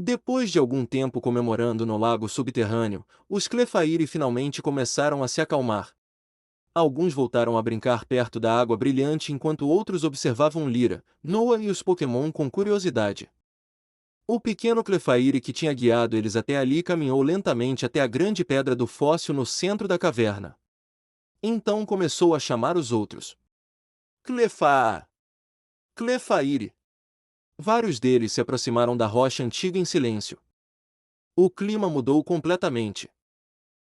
Depois de algum tempo comemorando no lago subterrâneo, os Clefairy finalmente começaram a se acalmar. Alguns voltaram a brincar perto da água brilhante enquanto outros observavam Lyra, Noah e os Pokémon com curiosidade. O pequeno Clefairy que tinha guiado eles até ali caminhou lentamente até a grande pedra do fóssil no centro da caverna. Então começou a chamar os outros. Clefa! Clefairy! Vários deles se aproximaram da rocha antiga em silêncio. O clima mudou completamente.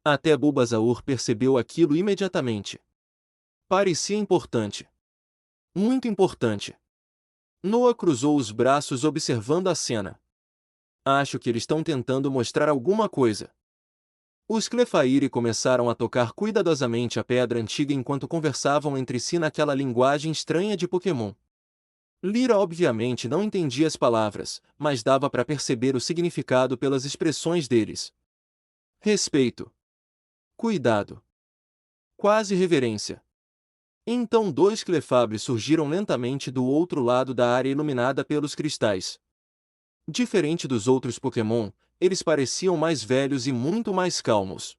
Até Bulbasaur percebeu aquilo imediatamente. Parecia importante. Muito importante. Noah cruzou os braços observando a cena. Acho que eles estão tentando mostrar alguma coisa. Os Clefairy começaram a tocar cuidadosamente a pedra antiga enquanto conversavam entre si naquela linguagem estranha de Pokémon. Lyra obviamente não entendia as palavras, mas dava para perceber o significado pelas expressões deles. Respeito. Cuidado. Quase reverência. Então dois Clefabres surgiram lentamente do outro lado da área iluminada pelos cristais. Diferente dos outros Pokémon, eles pareciam mais velhos e muito mais calmos.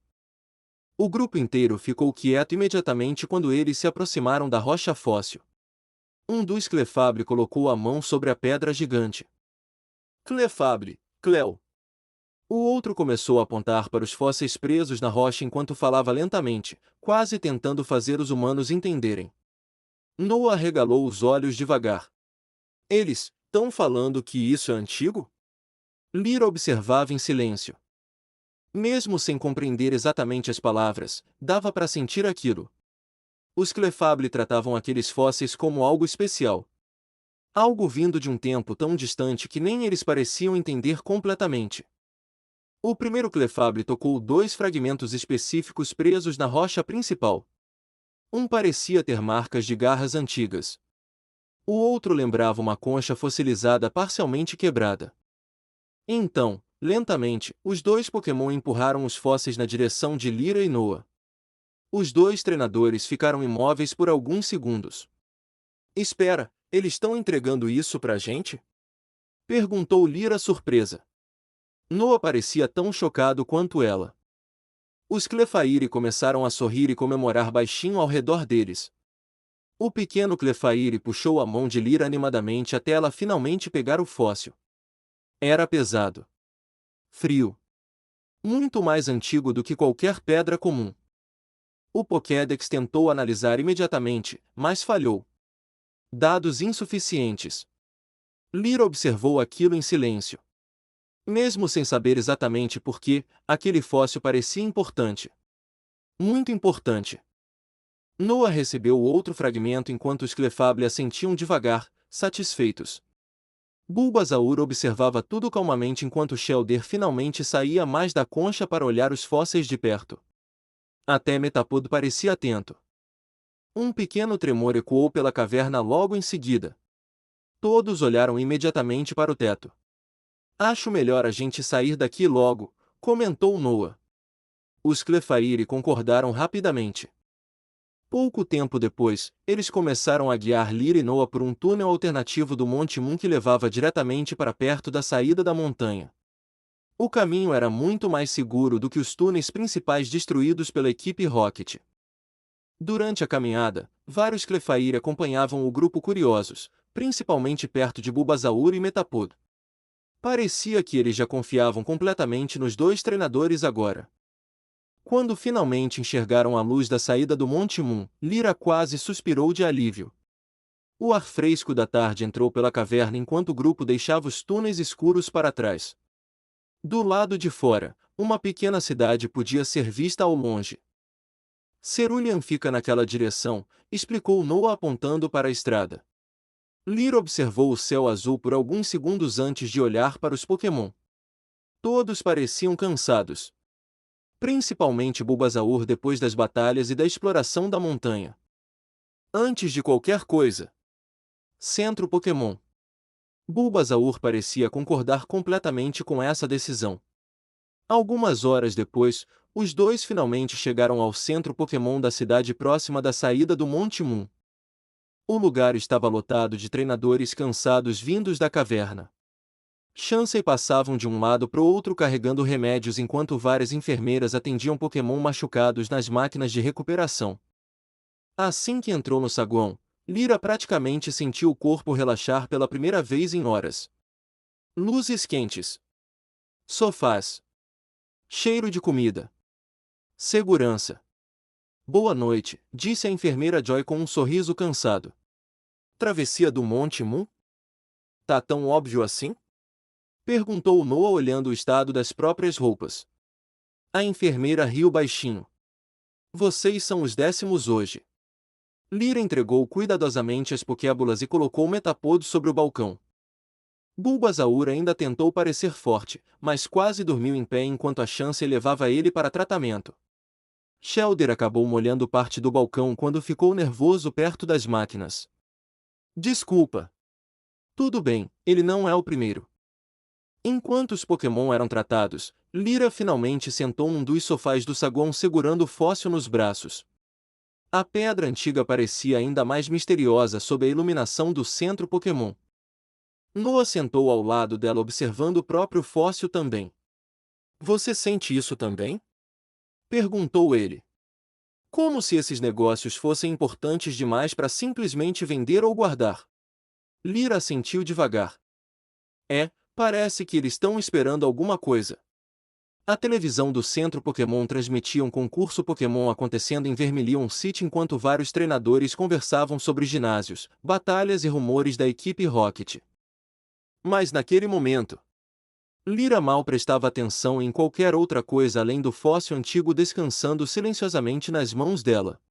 O grupo inteiro ficou quieto imediatamente quando eles se aproximaram da rocha fóssil. Um dos Clefabre colocou a mão sobre a pedra gigante. Clefabre, Cleo. O outro começou a apontar para os fósseis presos na rocha enquanto falava lentamente, quase tentando fazer os humanos entenderem. Noah arregalou os olhos devagar. Eles estão falando que isso é antigo? Lyra observava em silêncio. Mesmo sem compreender exatamente as palavras, dava para sentir aquilo. Os Clefable tratavam aqueles fósseis como algo especial. Algo vindo de um tempo tão distante que nem eles pareciam entender completamente. O primeiro Clefable tocou dois fragmentos específicos presos na rocha principal. Um parecia ter marcas de garras antigas. O outro lembrava uma concha fossilizada parcialmente quebrada. Então, lentamente, os dois Pokémon empurraram os fósseis na direção de Lyra e Noah. Os dois treinadores ficaram imóveis por alguns segundos. Espera, eles estão entregando isso pra gente? Perguntou Lyra surpresa. Noah parecia tão chocado quanto ela. Os Clefairy começaram a sorrir e comemorar baixinho ao redor deles. O pequeno Clefairy puxou a mão de Lyra animadamente até ela finalmente pegar o fóssil. Era pesado. Frio. Muito mais antigo do que qualquer pedra comum. O Pokédex tentou analisar imediatamente, mas falhou. Dados insuficientes. Lyra observou aquilo em silêncio. Mesmo sem saber exatamente por que, aquele fóssil parecia importante. Muito importante. Noah recebeu outro fragmento enquanto os Clefable assentiam devagar, satisfeitos. Bulbasaur observava tudo calmamente enquanto Shelder finalmente saía mais da concha para olhar os fósseis de perto. Até Metapod parecia atento. Um pequeno tremor ecoou pela caverna logo em seguida. Todos olharam imediatamente para o teto. Acho melhor a gente sair daqui logo, comentou Noah. Os Clefairy concordaram rapidamente. Pouco tempo depois, eles começaram a guiar Lyra e Noah por um túnel alternativo do Monte Moon que levava diretamente para perto da saída da montanha. O caminho era muito mais seguro do que os túneis principais destruídos pela equipe Rocket. Durante a caminhada, vários Clefairy acompanhavam o grupo curiosos, principalmente perto de Bulbasaur e Metapod. Parecia que eles já confiavam completamente nos dois treinadores agora. Quando finalmente enxergaram a luz da saída do Monte Moon, Lyra quase suspirou de alívio. O ar fresco da tarde entrou pela caverna enquanto o grupo deixava os túneis escuros para trás. Do lado de fora, uma pequena cidade podia ser vista ao longe. Cerulean fica naquela direção, explicou Noah apontando para a estrada. Lyra observou o céu azul por alguns segundos antes de olhar para os Pokémon. Todos pareciam cansados. Principalmente Bulbasaur depois das batalhas e da exploração da montanha. Antes de qualquer coisa. Centro Pokémon. Bulbasaur parecia concordar completamente com essa decisão. Algumas horas depois, os dois finalmente chegaram ao centro Pokémon da cidade próxima da saída do Monte Moon. O lugar estava lotado de treinadores cansados vindos da caverna. Chansey passavam de um lado para o outro carregando remédios enquanto várias enfermeiras atendiam Pokémon machucados nas máquinas de recuperação. Assim que entrou no saguão, Lyra praticamente sentiu o corpo relaxar pela primeira vez em horas. Luzes quentes. Sofás. Cheiro de comida. Segurança. Boa noite, disse a enfermeira Joy com um sorriso cansado. Travessia do Monte Moon? Tá tão óbvio assim? Perguntou Noah olhando o estado das próprias roupas. A enfermeira riu baixinho. Vocês são os 10º hoje. Lyra entregou cuidadosamente as pokébolas e colocou o Metapod sobre o balcão. Bulbasaur ainda tentou parecer forte, mas quase dormiu em pé enquanto a Chansey levava ele para tratamento. Shelder acabou molhando parte do balcão quando ficou nervoso perto das máquinas. Desculpa. Tudo bem, ele não é o primeiro. Enquanto os Pokémon eram tratados, Lyra finalmente sentou num dos sofás do saguão segurando o fóssil nos braços. A pedra antiga parecia ainda mais misteriosa sob a iluminação do centro Pokémon. Noah sentou ao lado dela observando o próprio fóssil também. Você sente isso também? Perguntou ele. Como se esses negócios fossem importantes demais para simplesmente vender ou guardar. Lyra assentiu devagar. Parece que eles estão esperando alguma coisa. A televisão do Centro Pokémon transmitia um concurso Pokémon acontecendo em Vermilion City enquanto vários treinadores conversavam sobre ginásios, batalhas e rumores da equipe Rocket. Mas naquele momento, Lyra mal prestava atenção em qualquer outra coisa além do fóssil antigo descansando silenciosamente nas mãos dela.